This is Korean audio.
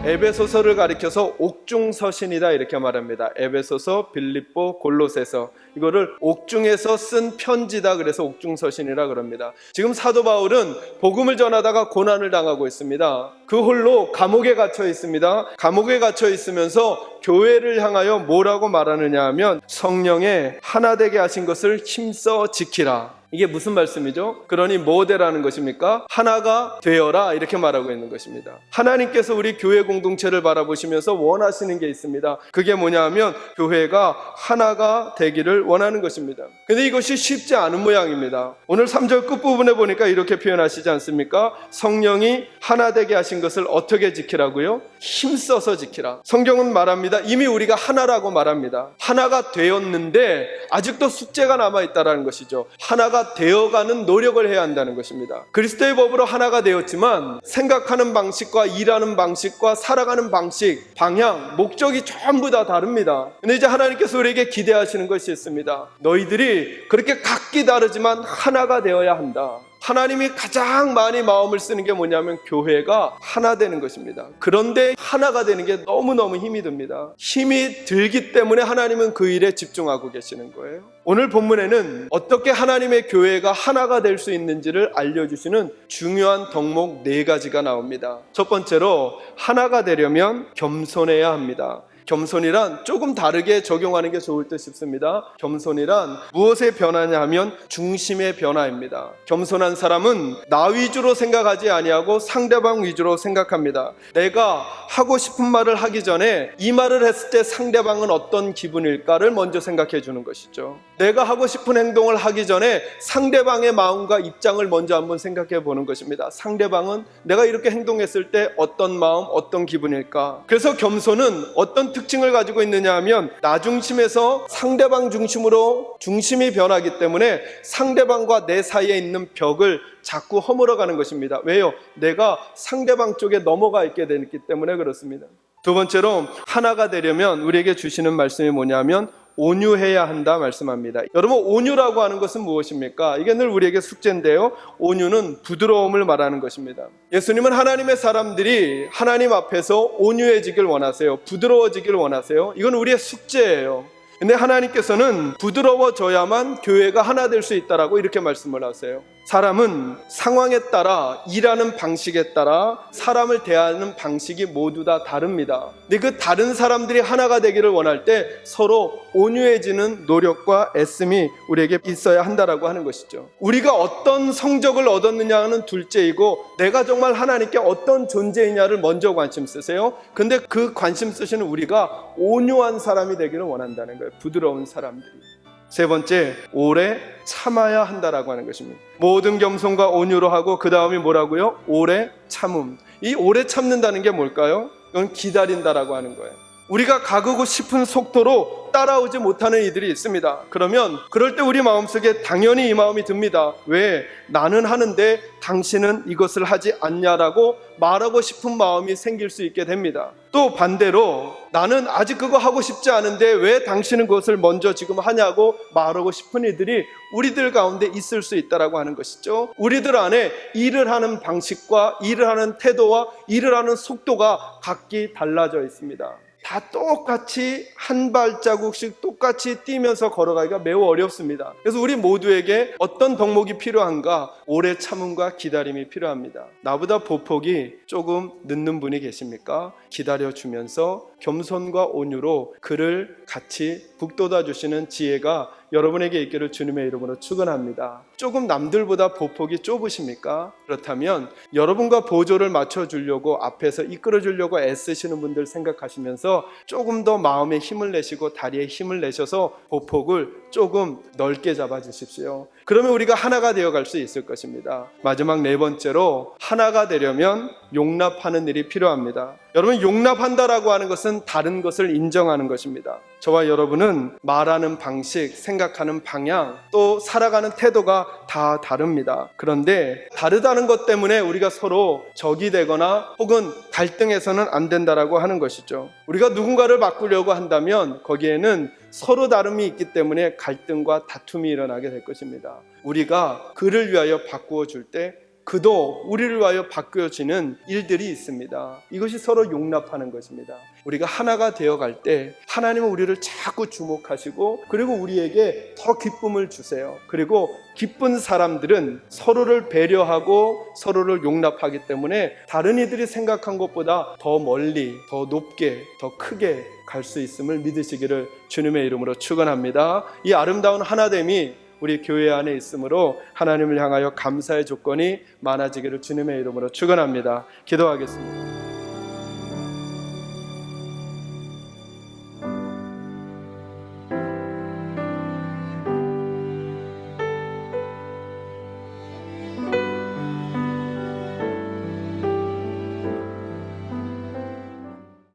에베소서를 가리켜서 옥중서신이다 이렇게 말합니다. 에베소서, 빌립보, 골로새서, 이거를 옥중에서 쓴 편지다 그래서 옥중서신이라 그럽니다. 지금 사도 바울은 복음을 전하다가 고난을 당하고 있습니다. 그 홀로 감옥에 갇혀 있습니다. 감옥에 갇혀 있으면서 교회를 향하여 뭐라고 말하느냐 하면 성령에 하나 되게 하신 것을 힘써 지키라. 이게 무슨 말씀이죠? 그러니 뭐 되라는 것입니까? 하나가 되어라 이렇게 말하고 있는 것입니다. 하나님께서 우리 교회 공동체를 바라보시면서 원하시는 게 있습니다. 그게 뭐냐 하면 교회가 하나가 되기를 원하는 것입니다. 근데 이것이 쉽지 않은 모양입니다. 오늘 3절 끝부분에 보니까 이렇게 표현하시지 않습니까? 성령이 하나 되게 하신 것을 어떻게 지키라고요? 힘써서 지키라. 성경은 말합니다. 이미 우리가 하나라고 말합니다. 하나가 되었는데 아직도 숙제가 남아있다는 것이죠. 하나가 되어가는 노력을 해야 한다는 것입니다. 그리스도의 법으로 하나가 되었지만 생각하는 방식과 일하는 방식과 살아가는 방식, 방향, 목적이 전부 다 다릅니다. 근데 이제 하나님께서 우리에게 기대하시는 것이 있습니다. 너희들이 그렇게 각기 다르지만 하나가 되어야 한다. 하나님이 가장 많이 마음을 쓰는 게 뭐냐면 교회가 하나 되는 것입니다. 그런데 하나가 되는 게 너무너무 힘이 듭니다. 힘이 들기 때문에 하나님은 그 일에 집중하고 계시는 거예요. 오늘 본문에는 어떻게 하나님의 교회가 하나가 될 수 있는지를 알려주시는 중요한 덕목 4가지가 나옵니다. 첫 번째로 하나가 되려면 겸손해야 합니다. 겸손이란 조금 다르게 적용하는 게 좋을 듯 싶습니다. 겸손이란 무엇의 변화냐 하면 중심의 변화입니다. 겸손한 사람은 나 위주로 생각하지 아니하고 상대방 위주로 생각합니다. 내가 하고 싶은 말을 하기 전에 이 말을 했을 때 상대방은 어떤 기분일까를 먼저 생각해 주는 것이죠. 내가 하고 싶은 행동을 하기 전에 상대방의 마음과 입장을 먼저 한번 생각해 보는 것입니다. 상대방은 내가 이렇게 행동했을 때 어떤 마음, 어떤 기분일까? 그래서 겸손은 어떤 특징을 가지고 있느냐 하면 나 중심에서 상대방 중심으로 중심이 변하기 때문에 상대방과 내 사이에 있는 벽을 자꾸 허물어가는 것입니다. 왜요? 내가 상대방 쪽에 넘어가 있게 되기 때문에 그렇습니다. 두 번째로 하나가 되려면 우리에게 주시는 말씀이 뭐냐면 온유해야 한다 말씀합니다. 여러분, 온유라고 하는 것은 무엇입니까? 이게 늘 우리에게 숙제인데요. 온유는 부드러움을 말하는 것입니다. 예수님은 하나님의 사람들이 하나님 앞에서 온유해지길 원하세요. 부드러워지길 원하세요. 이건 우리의 숙제예요. 근데 하나님께서는 부드러워져야만 교회가 하나 될 수 있다라고 이렇게 말씀을 하세요. 사람은 상황에 따라 일하는 방식에 따라 사람을 대하는 방식이 모두 다 다릅니다. 근데 그 다른 사람들이 하나가 되기를 원할 때 서로 온유해지는 노력과 애씀이 우리에게 있어야 한다라고 하는 것이죠. 우리가 어떤 성적을 얻었느냐는 둘째이고 내가 정말 하나님께 어떤 존재이냐를 먼저 관심 쓰세요. 근데 그 관심 쓰시는 우리가 온유한 사람이 되기를 원한다는 거예요. 부드러운 사람들이. 세 번째, 오래 참아야 한다라고 하는 것입니다. 모든 겸손과 온유로 하고 그 다음이 뭐라고요? 오래 참음. 이 오래 참는다는 게 뭘까요? 이건 기다린다라고 하는 거예요. 우리가 가고 싶은 속도로 따라오지 못하는 이들이 있습니다. 그러면 그럴 때 우리 마음속에 당연히 이 마음이 듭니다. 왜? 나는 하는데 당신은 이것을 하지 않냐라고 말하고 싶은 마음이 생길 수 있게 됩니다. 또 반대로 나는 아직 그거 하고 싶지 않은데 왜 당신은 그것을 먼저 지금 하냐고 말하고 싶은 이들이 우리들 가운데 있을 수 있다라고 하는 것이죠. 우리들 안에 일을 하는 방식과 일을 하는 태도와 일을 하는 속도가 각기 달라져 있습니다. 다 똑같이 한 발자국씩 똑같이 뛰면서 걸어가기가 매우 어렵습니다. 그래서 우리 모두에게 어떤 덕목이 필요한가? 오래 참음과 기다림이 필요합니다. 나보다 보폭이 조금 늦는 분이 계십니까? 기다려주면서 겸손과 온유로 그를 같이 북돋아 주시는 지혜가 여러분에게 있기를 주님의 이름으로 축원합니다. 조금 남들보다 보폭이 좁으십니까? 그렇다면 여러분과 보조를 맞춰주려고 앞에서 이끌어주려고 애쓰시는 분들 생각하시면서 조금 더 마음에 힘을 내시고 다리에 힘을 내셔서 보폭을 조금 넓게 잡아주십시오. 그러면 우리가 하나가 되어갈 수 있을 것입니다. 마지막 네 번째로 하나가 되려면 용납하는 일이 필요합니다. 여러분, 용납한다라고 하는 것은 다른 것을 인정하는 것입니다. 저와 여러분은 말하는 방식, 생각하는 방향, 또 살아가는 태도가 다 다릅니다. 그런데 다르다는 것 때문에 우리가 서로 적이 되거나 혹은 갈등해서는 안 된다라고 하는 것이죠. 우리가 누군가를 바꾸려고 한다면 거기에는 서로 다름이 있기 때문에 갈등과 다툼이 일어나게 될 것입니다. 우리가 그를 위하여 바꾸어 줄 때 그도 우리를 위하여 바뀌어지는 일들이 있습니다. 이것이 서로 용납하는 것입니다. 우리가 하나가 되어갈 때 하나님은 우리를 자꾸 주목하시고 그리고 우리에게 더 기쁨을 주세요. 그리고 기쁜 사람들은 서로를 배려하고 서로를 용납하기 때문에 다른 이들이 생각한 것보다 더 멀리, 더 높게, 더 크게 갈 수 있음을 믿으시기를 주님의 이름으로 축원합니다. 이 아름다운 하나됨이 우리 교회 안에 있으므로 하나님을 향하여 감사의 조건이 많아지기를 주님의 이름으로 축원합니다. 기도하겠습니다.